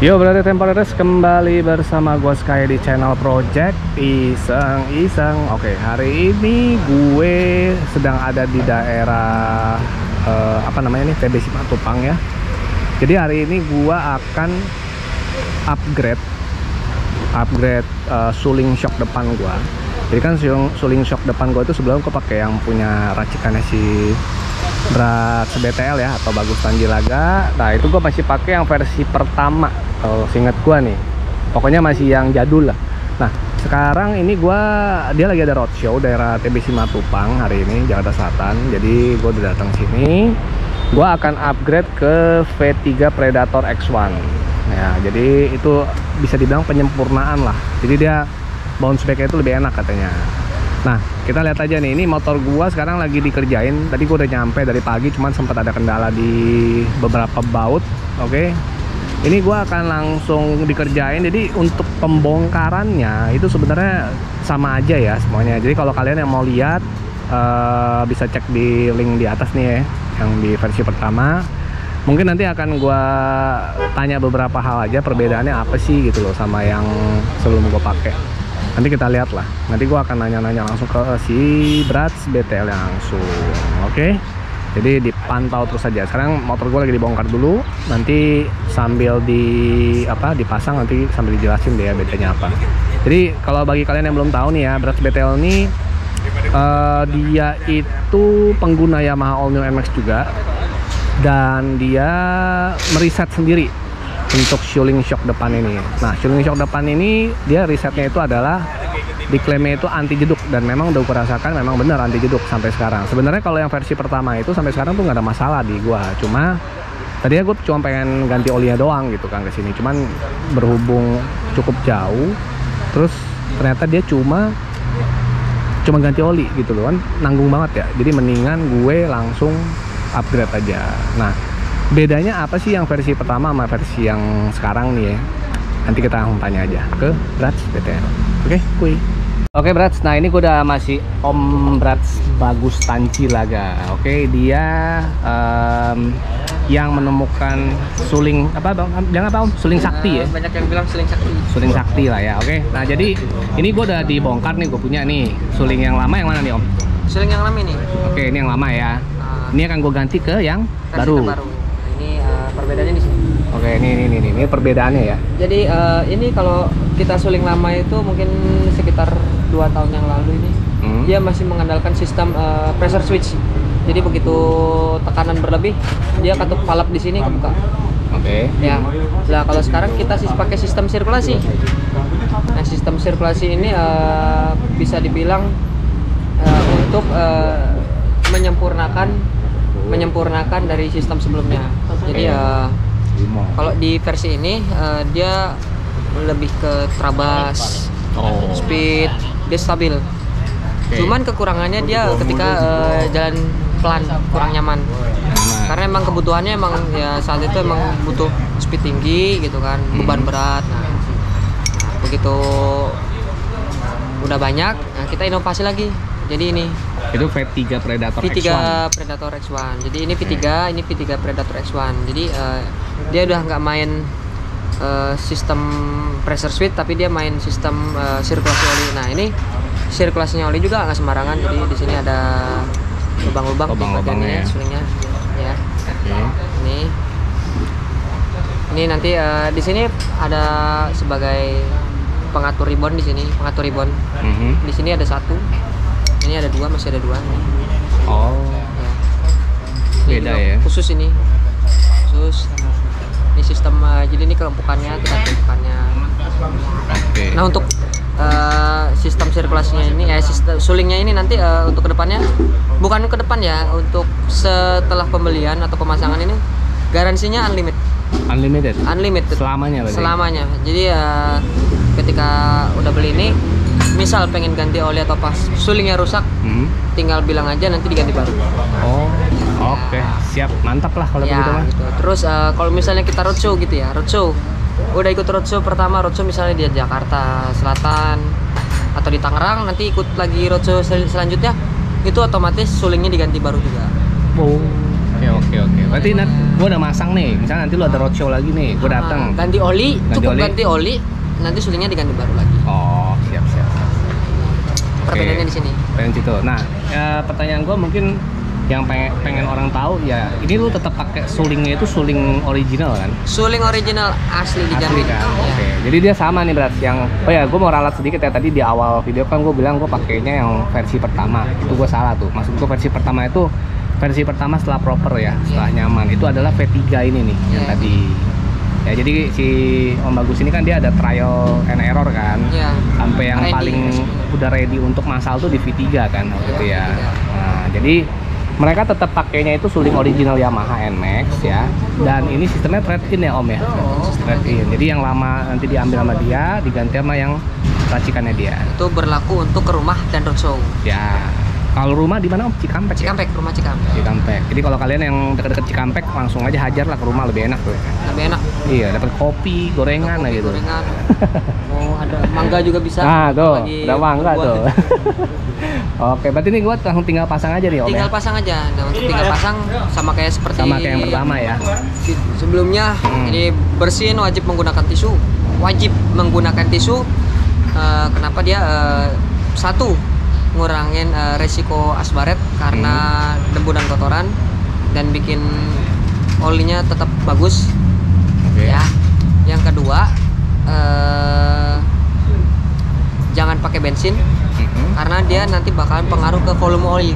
Yo berarti temporeres kembali bersama gue Sky di channel Project Iseng-Iseng. Oke, hari ini gue sedang ada di daerah apa namanya nih, TB Simatupang ya. Jadi hari ini gue akan upgrade suling shock depan gue. Jadi kan suling shock depan gue itu sebelum gue pakai yang punya racikannya si Bratz BTL ya, atau Bagus Tanjilaga. Nah itu gue masih pakai yang versi pertama kalau seinget gue nih, pokoknya masih yang jadul lah. Nah sekarang ini dia lagi ada roadshow daerah TB Simatupang hari ini, Jakarta Selatan. Jadi gue udah datang sini, gue akan upgrade ke V3 Predator X1 ya. Jadi itu bisa dibilang penyempurnaan lah, jadi dia bounce back-nya itu lebih enak katanya. Nah kita lihat aja nih, ini motor gua sekarang lagi dikerjain. Tadi gua udah nyampe dari pagi, cuman sempat ada kendala di beberapa baut. Oke, ini gua akan langsung dikerjain. Jadi untuk pembongkarannya itu sebenarnya sama aja ya semuanya. Jadi kalau kalian yang mau lihat bisa cek di link di atas nih ya, yang di versi pertama. Mungkin nanti akan gua tanya beberapa hal aja, perbedaannya apa sih gitu loh sama yang sebelum gua pakai. Nanti kita lihat lah, nanti gua akan nanya-nanya langsung ke si Bratz BTL langsung. Oke, jadi dipantau terus aja. Sekarang motor gua lagi dibongkar dulu, nanti sambil dipasang, nanti sambil dijelasin deh ya bedanya apa. Jadi kalau bagi kalian yang belum tahu nih ya, Bratz BTL ini dia itu pengguna Yamaha All New NMAX juga, dan dia meriset sendiri untuk suling shock depan ini. Nah suling shock depan ini dia risetnya itu adalah diklaimnya itu anti jeduk, dan memang udah gue rasakan memang bener anti jeduk sampai sekarang. Sebenarnya kalau yang versi pertama itu sampai sekarang tuh nggak ada masalah di gua, cuma tadinya gue cuma pengen ganti olinya doang gitu kan ke sini, cuman berhubung cukup jauh, terus ternyata dia cuma ganti oli gitu loh kan, nanggung banget ya. Jadi mendingan gue langsung upgrade aja. Nah bedanya apa sih yang versi pertama sama versi yang sekarang nih ya? Nanti kita langsung tanya aja ke Bratz BTL. Oke, kuy. Oke Bratz, nah ini gue udah masih Om Bratz Bagus Tanjilaga. Oke, dia yang menemukan suling apa bang? Bilang apa Om? Suling sakti ya? Banyak yang bilang suling sakti. Suling sakti lah ya. Oke, nah jadi ini gue udah dibongkar nih, gue punya nih suling yang lama. Yang mana nih Om? Suling yang lama ini. Oke, ini yang lama ya. Ini akan gue ganti ke yang baru. Ini perbedaannya di sini. Oke, ini perbedaannya ya. Jadi ini kalau kita suling lama itu mungkin sekitar 2 tahun yang lalu ini, dia masih mengandalkan sistem pressure switch. Jadi begitu tekanan berlebih, dia ketuk valve di sini kebuka. Oke. Ya. Nah kalau sekarang kita pakai sistem sirkulasi. Nah sistem sirkulasi ini bisa dibilang untuk menyempurnakan dari sistem sebelumnya. Jadi kalau di versi ini dia lebih ke trabas, speed, dia stabil. Cuman kekurangannya dia ketika jalan pelan kurang nyaman. Karena emang kebutuhannya ya saat itu emang butuh speed tinggi gitu kan, beban berat. Nah, begitu udah banyak, nah kita inovasi lagi. Jadi ini itu V3 Predator V3 X1. Predator X1. Jadi ini V3, ini V3 Predator X1. Jadi dia udah nggak main sistem pressure switch, tapi dia main sistem sirkulasi oli. Nah ini sirkulasinya oli juga nggak sembarangan. Jadi di sini ada lubang-lubang di badannya, sulingnya. Ya. Ini nanti di sini ada sebagai pengatur ribbon di sini, pengatur ribbon. Di sini ada satu. Ini ada dua, masih ada dua. Oh, ya. Beda ya. Khusus ini, khusus. Ini sistem, jadi ini kelumpukannya, tingkat kelumpukannya. Oke. Nah untuk sistem sirkulasinya ini, sistem sulingnya ini nanti untuk kedepannya, bukan ke depan ya, untuk setelah pembelian atau pemasangan ini garansinya unlimited. Selamanya berarti? Selamanya. Jadi ketika udah beli ini, misal pengen ganti oli atau pas sulingnya rusak, tinggal bilang aja, nanti diganti baru. Oh, oke. Siap, mantap lah kalau begitu mah. Gitu. Terus kalau misalnya kita roadshow gitu ya, udah ikut roadshow pertama, roadshow misalnya di Jakarta Selatan atau di Tangerang, nanti ikut lagi roadshow selanjutnya, itu otomatis sulingnya diganti baru juga. Oh, oke. Oke. Berarti gue udah masang nih. Misalnya nanti lu ada roadshow lagi nih, gue datang. Ganti oli, ganti oli, nanti sulingnya diganti baru lagi. Oh, siap. Perbedaannya di sini. Pengen situ. Nah, pertanyaan gue mungkin yang pengen orang tahu ya, ini lu tetap pakai sulingnya itu suling original kan? Suling original asli dijamin. Asli kan? Ya. Oke. Jadi dia sama nih berat yang gue mau ralat sedikit ya, tadi di awal video kan gue bilang gue pakainya yang versi pertama. Itu gue salah tuh. Maksud gue versi pertama itu versi pertama setelah proper ya, setelah nyaman. Itu adalah V3 ini nih yang tadi. Ya jadi si Om Bagus ini kan dia ada trial and error kan, sampai yang paling udah ready untuk masal tuh di V3 kan, gitu ya. Nah, jadi mereka tetap pakainya itu suling original Yamaha NMAX ya, dan ini sistemnya trade-in ya Om ya, trade-in. Jadi yang lama nanti diambil sama dia, diganti sama yang racikannya dia. Itu berlaku untuk ke rumah dan roadshow. Ya. Kalau rumah di mana Om? Cikampek. Rumah Cikampek. Jadi kalau kalian yang dekat-dekat Cikampek langsung aja hajar lah ke rumah, lebih enak tuh. Lebih enak. Iya, dapat kopi, gorengan lah gitu. Gorengan. Oh, ada mangga juga bisa. Nah, tuh, ada mangga tuh. Oke, berarti ini gua langsung tinggal pasang aja nih Om. Tinggal pasang aja. Nah, untuk tinggal pasang sama kayak yang pertama ya. Sebelumnya, ini bersihin wajib menggunakan tisu. Kenapa dia satu ngurangin resiko asbaret karena debu dan kotoran, dan bikin olinya tetap bagus. Ya. Yang kedua, jangan pakai bensin karena dia nanti bakalan pengaruh ke volume oli.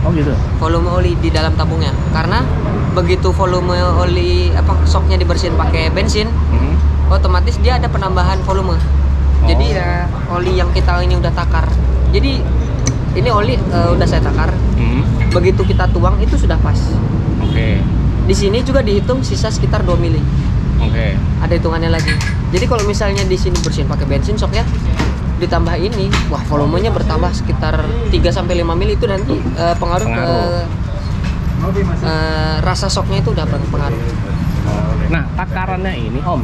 Oh gitu. Volume oli di dalam tabungnya, karena begitu volume oli shocknya dibersihin pakai bensin, otomatis dia ada penambahan volume. Jadi ya oli yang kita ini udah takar. Jadi ini oli udah saya takar. Begitu kita tuang itu sudah pas. Di sini juga dihitung sisa sekitar 2 mili. Ada hitungannya lagi. Jadi kalau misalnya di sini bersihin pakai bensin shocknya ditambah ini, wah volumenya bertambah sekitar 3 sampai 5 mili, itu nanti pengaruh ke rasa shocknya itu udah berpengaruh. Nah, takarannya ini Om,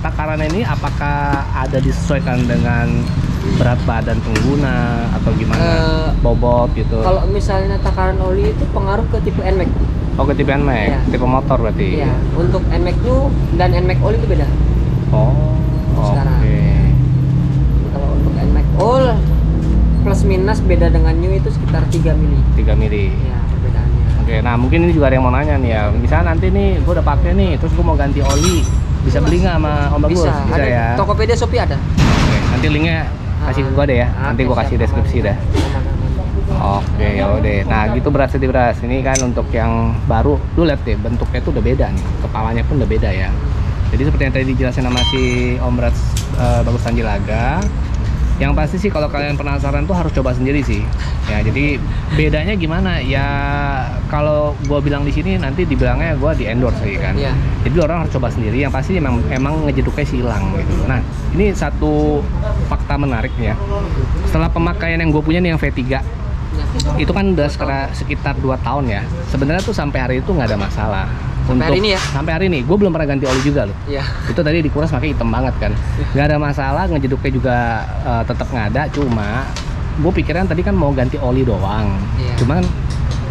takarannya ini apakah ada disesuaikan dengan berat badan pengguna atau gimana, bobot gitu? Kalau misalnya takaran oli itu pengaruh ke tipe NMAX. Oh, ke tipe NMAX, tipe motor berarti? Iya, untuk NMAX-nya dan NMAX oli itu beda. Sekarang. Kalau untuk NMAX all plus minus beda dengan new itu sekitar 3 mili. 3 mili. Iya, perbedaannya. Nah mungkin ini juga ada yang mau nanya nih ya. Misalnya nanti nih gue udah pakai nih, terus gue mau ganti oli, bisa beli nggak sama Om Bagus? Bisa ya. Tokopedia, Shopee ada. Nanti linknya kasih ke gue deh ya. Nanti gue kasih deskripsi dah. Oke, yaudah. Nah gitu beras. Ini kan untuk yang baru, lu lihat deh bentuknya tuh udah beda nih. Kepalanya pun udah beda ya. Jadi seperti yang tadi dijelasin sama si Om Brats Bagus Tanjilaga. Yang pasti sih kalau kalian penasaran tuh harus coba sendiri sih. Ya jadi bedanya gimana? Ya kalau gue bilang di sini nanti dibilangnya gue di endorse lagi kan. Jadi orang harus coba sendiri. Yang pasti emang ngejeduknya hilang gitu. Nah ini satu fakta menarik ya. Setelah pemakaian yang gue punya nih yang V3, itu kan udah sekitar 2 tahun ya. Sebenarnya tuh sampai hari itu nggak ada masalah. Sampai hari ini ya? Sampai hari ini, gue belum pernah ganti oli juga loh. Itu tadi dikuras makanya hitam banget kan. Nggak ada masalah, ngejeduknya juga tetap nggak ada. Cuma gue pikiran tadi kan mau ganti oli doang. Cuman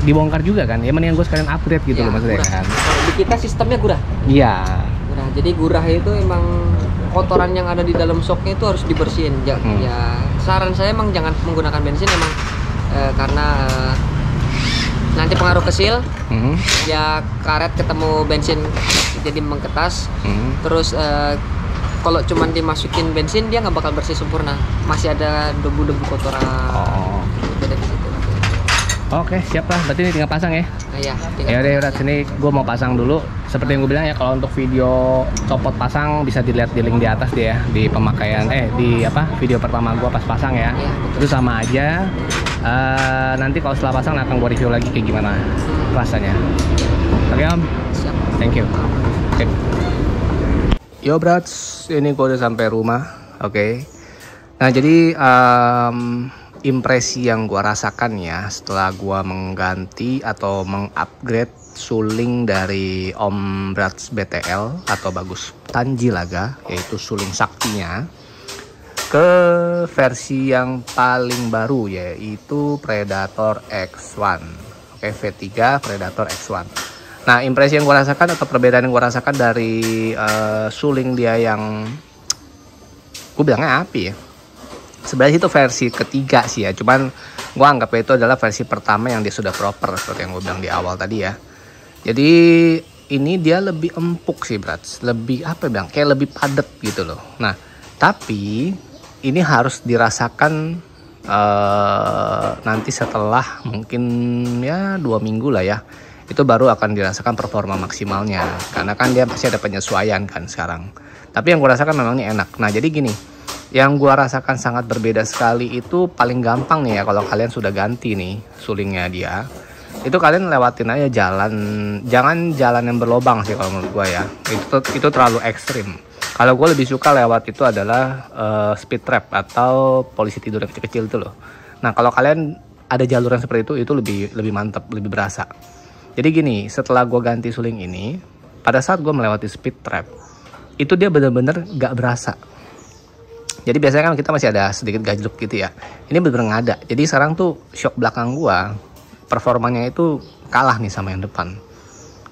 dibongkar juga kan. Ya mendingan gue sekalian upgrade gitu loh maksudnya kan. Di kita sistemnya gurah. Iya. Gurah. Jadi gurah itu emang kotoran yang ada di dalam shocknya itu harus dibersihin. Ya saran saya emang jangan menggunakan bensin emang karena nanti pengaruh ke seal. Ya karet ketemu bensin jadi mengketas. Terus kalau cuman dimasukin bensin dia nggak bakal bersih sempurna, masih ada debu-debu kotoran. Beda di situ. Oke, siap lah. Berarti ini tinggal pasang ya? Iya. Ya udah, udah sini gue mau pasang dulu. Seperti yang gue bilang ya, kalau untuk video copot pasang bisa dilihat di link di atas dia ya, di pemakaian di video pertama gue pas pasang ya. Itu sama aja. Nanti kalau setelah pasang akan gue review lagi kayak gimana rasanya. Oke Om. Siap. Thank you. Oke. Yo brats, ini gue udah sampai rumah. Oke. Nah jadi impresi yang gua rasakan ya setelah gua mengganti atau mengupgrade suling dari Om Brats BTL atau Bagus Tanjilaga, yaitu suling saktinya, ke versi yang paling baru yaitu Predator X1. Oke, V3 Predator X1. Nah, impresi yang gue rasakan atau perbedaan yang gue rasakan dari suling dia yang gue bilangnya api ya. Sebenarnya itu versi ketiga sih ya. Cuman gue anggap itu adalah versi pertama yang dia sudah proper seperti yang gue bilang di awal tadi ya. Jadi ini dia lebih empuk sih Brats. Lebih apa ya, kayak lebih padat gitu loh. Nah, tapi ini harus dirasakan nanti setelah mungkin ya 2 minggu lah ya. Itu baru akan dirasakan performa maksimalnya. Karena kan dia pasti ada penyesuaian kan sekarang. Tapi yang gue rasakan memang ini enak. Nah, jadi gini. Yang gue rasakan sangat berbeda sekali itu paling gampang nih ya kalau kalian sudah ganti nih sulingnya dia. Itu kalian lewatin aja jalan, jangan jalan yang berlobang sih kalau menurut gue ya. Itu terlalu ekstrim. Kalau gue lebih suka lewat itu adalah speed trap atau polisi tidur yang kecil-kecil itu loh. Nah, kalau kalian ada jalur yang seperti itu lebih mantap, lebih berasa. Jadi gini, setelah gue ganti suling ini, pada saat gue melewati speed trap, itu dia bener-bener gak berasa. Jadi biasanya kan kita masih ada sedikit gajluk gitu ya. Ini bener-bener gak ada. Jadi sekarang tuh shock belakang gua performanya itu kalah nih sama yang depan.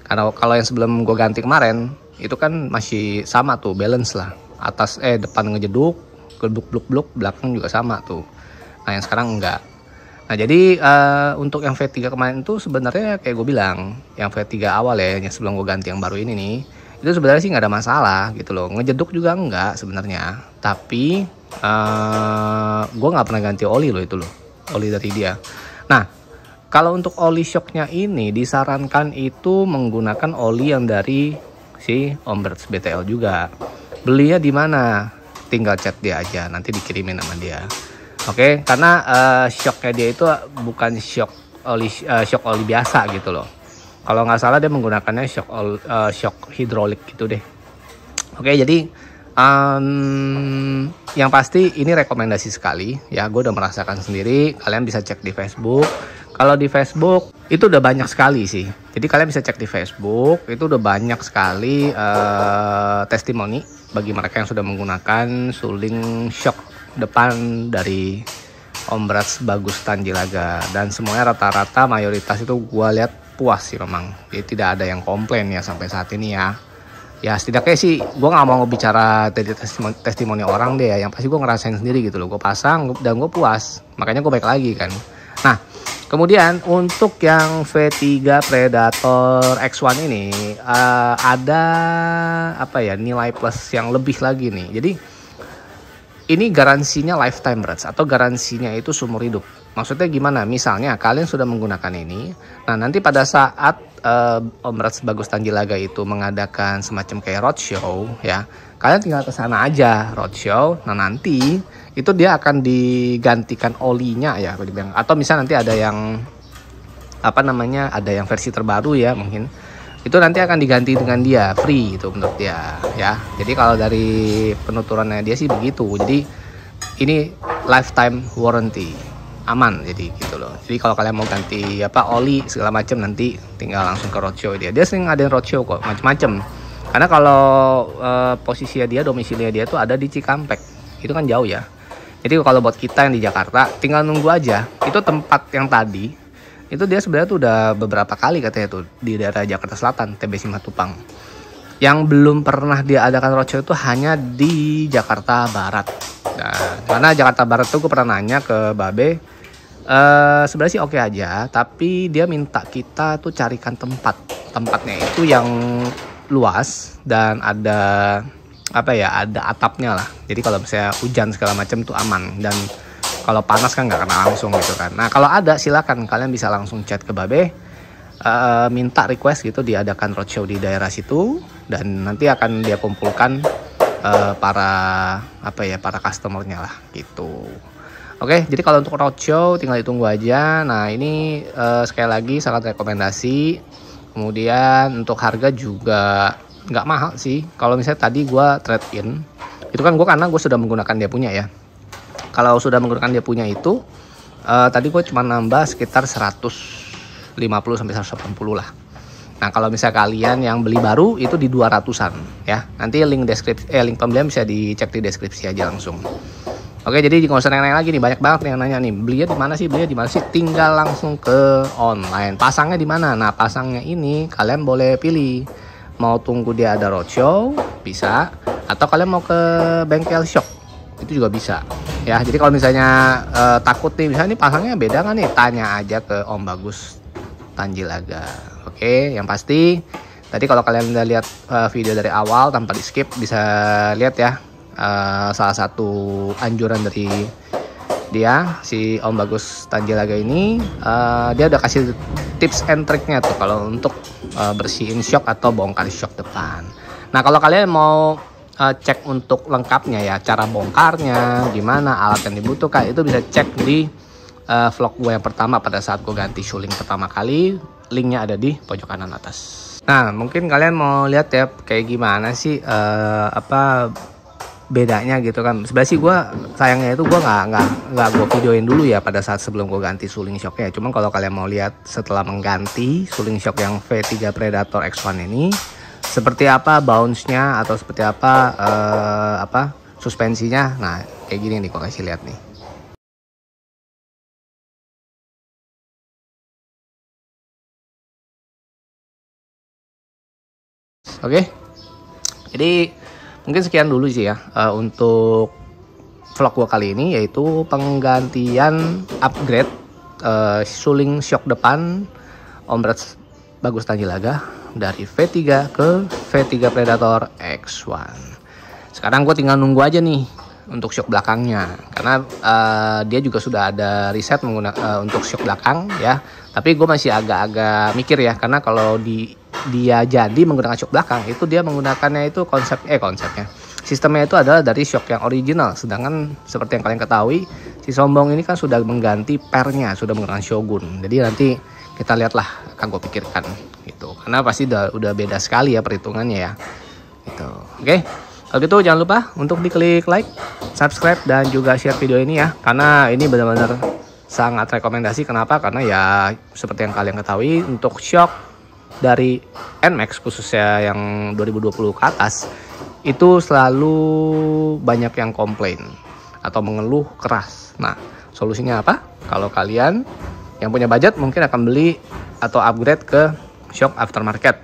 Karena kalau yang sebelum gua ganti kemarin itu kan masih sama tuh, balance lah. Depan ngejeduk, bluk-bluk, belakang juga sama tuh. Nah, yang sekarang enggak. Nah, jadi untuk yang V3 kemarin tuh sebenarnya kayak gue bilang, yang V3 awal ya, yang sebelum gue ganti yang baru ini nih, itu sebenarnya sih nggak ada masalah gitu loh, ngejeduk juga enggak sebenarnya. Tapi gue nggak pernah ganti oli loh itu loh, oli dari dia. Nah, kalau untuk oli shocknya ini disarankan itu menggunakan oli yang dari si Ombrets BTL juga. Belinya di mana? Tinggal chat dia aja, nanti dikirimin sama dia. Oke, karena shocknya dia itu bukan shock oli biasa gitu loh. Kalau nggak salah dia menggunakannya shock hidrolik gitu deh. Oke, jadi yang pasti ini rekomendasi sekali ya. Gue udah merasakan sendiri. Kalian bisa cek di Facebook. Kalau di Facebook itu udah banyak sekali sih. Jadi kalian bisa cek di Facebook. Itu udah banyak sekali testimoni bagi mereka yang sudah menggunakan suling shock depan dari Ombrets Bagus Tanjilaga. Dan semuanya rata-rata mayoritas itu gue lihat puas sih memang. Jadi tidak ada yang komplain ya sampai saat ini ya. Ya setidaknya sih gue nggak mau bicara dari testimoni orang deh ya. Yang pasti gue ngerasain sendiri gitu loh. Gue pasang dan gue puas. Makanya gue balik lagi kan. Nah, kemudian untuk yang V3 Predator X1 ini ada apa ya, nilai plus yang lebih lagi nih. Jadi ini garansinya lifetime Brats, atau garansinya itu seumur hidup. Maksudnya gimana? Misalnya kalian sudah menggunakan ini, nah nanti pada saat Ombrets Bagus Tanjilaga itu mengadakan semacam kayak roadshow ya, kalian tinggal ke sana aja roadshow. Nah nanti itu dia akan digantikan olinya ya, atau misalnya nanti ada yang apa namanya, ada yang versi terbaru ya mungkin, itu nanti akan diganti dengan dia free itu menurut dia ya. Jadi kalau dari penuturannya dia sih begitu. Jadi ini lifetime warranty, aman jadi gitu loh. Jadi kalau kalian mau ganti oli segala macam nanti tinggal langsung ke roadshow dia. Dia sering ngadain roadshow kok macam-macam. Karena kalau posisinya dia, domisilinya dia tuh ada di Cikampek. Itu kan jauh ya. Jadi kalau buat kita yang di Jakarta tinggal nunggu aja. Itu tempat yang tadi itu dia sebenarnya tuh udah beberapa kali katanya tuh di daerah Jakarta Selatan, TB Simatupang. Yang belum pernah dia adakan roadshow itu hanya di Jakarta Barat. Nah, karena Jakarta Barat tuh gue pernah nanya ke Babe, sebenarnya sih oke aja, tapi dia minta kita tuh carikan tempatnya itu yang luas dan ada ada atapnya lah. Jadi kalau misalnya hujan segala macam tuh aman, dan kalau panas kan nggak kena langsung gitu kan. Nah kalau ada silakan kalian bisa langsung chat ke Babe, minta request gitu diadakan roadshow di daerah situ, dan nanti akan dia kumpulkan para customernya lah gitu. Oke, jadi kalau untuk roadshow tinggal ditunggu aja. Nah ini sekali lagi sangat rekomendasi. Kemudian untuk harga juga nggak mahal sih. Kalau misalnya tadi gue trade in, itu kan karena gue sudah menggunakan dia punya ya. Kalau sudah menggunakan dia punya itu, tadi gue cuma nambah sekitar 150 sampai 180 lah. Nah kalau misalnya kalian yang beli baru itu di 200-an ya. Nanti link pembelian bisa dicek di deskripsi aja langsung. Oke, jadi nggak usah nanya lagi nih, banyak banget yang nanya nih, belinya di mana sih, tinggal langsung ke online. Pasangnya di mana? Nah, pasangnya ini kalian boleh pilih, mau tunggu dia ada roadshow bisa, atau kalian mau ke bengkel shop itu juga bisa ya. Jadi kalau misalnya takut nih, misalnya nih pasangnya beda kan nih, tanya aja ke Om Bagus Tanjilaga. Oke, yang pasti tadi kalau kalian udah lihat video dari awal tanpa di skip, bisa lihat ya, salah satu anjuran dari dia si Om Bagus Tanjilaga ini, dia udah kasih tips and triknya tuh kalau untuk bersihin shock atau bongkar shock depan. Nah, kalau kalian mau cek untuk lengkapnya ya, cara bongkarnya gimana, alat yang dibutuhkan, itu bisa cek di vlog gue yang pertama pada saat gue ganti suling pertama kali. Linknya ada di pojok kanan atas. Nah, mungkin kalian mau lihat ya kayak gimana sih bedanya gitu kan. Sebenarnya sih gue sayangnya itu gue nggak gue videoin dulu ya pada saat sebelum gue ganti suling shocknya. Cuman kalau kalian mau lihat setelah mengganti suling shock yang V3 Predator X1 ini, seperti apa bounce-nya atau seperti apa suspensinya. Nah, kayak gini nih gue kasih lihat nih. Oke, jadi mungkin sekian dulu sih ya untuk vlog gua kali ini, yaitu penggantian upgrade suling shock depan Om Bagus Tanjilaga dari V3 ke V3 Predator X1. Sekarang gue tinggal nunggu aja nih untuk shock belakangnya, karena dia juga sudah ada riset menggunakan untuk shock belakang ya. Tapi gue masih agak-agak mikir ya, karena kalau dia jadi menggunakan shock belakang itu dia menggunakannya itu konsepnya sistemnya itu adalah dari shock yang original, sedangkan seperti yang kalian ketahui si sombong ini kan sudah mengganti pernya, sudah menggunakan Shogun. Jadi nanti kita lihatlah, akan gue pikirkan gitu, karena pasti udah beda sekali ya perhitungannya ya gitu. Oke, kalau gitu jangan lupa untuk diklik like, subscribe, dan juga share video ini ya, karena ini benar-benar sangat rekomendasi. Kenapa? Karena ya seperti yang kalian ketahui, untuk shock dari NMAX khususnya yang 2020 ke atas itu selalu banyak yang komplain atau mengeluh keras. Nah, solusinya apa? Kalau kalian yang punya budget mungkin akan beli atau upgrade ke shock aftermarket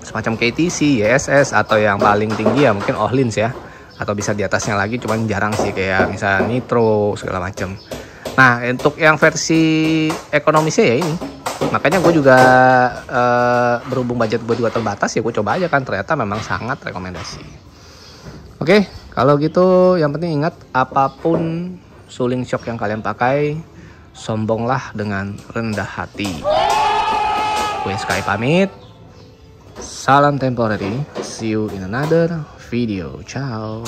semacam KTC, YSS, atau yang paling tinggi ya mungkin Ohlins ya, atau bisa di atasnya lagi, cuman jarang sih kayak misalnya Nitro segala macam. Nah, untuk yang versi ekonomisnya ya ini, makanya gue juga berhubung budget gue juga terbatas ya, gue coba aja kan, ternyata memang sangat rekomendasi. Oke, kalau gitu yang penting ingat, apapun suling shock yang kalian pakai, sombonglah dengan rendah hati. Gue Sky pamit, salam temporary, see you in another video, ciao.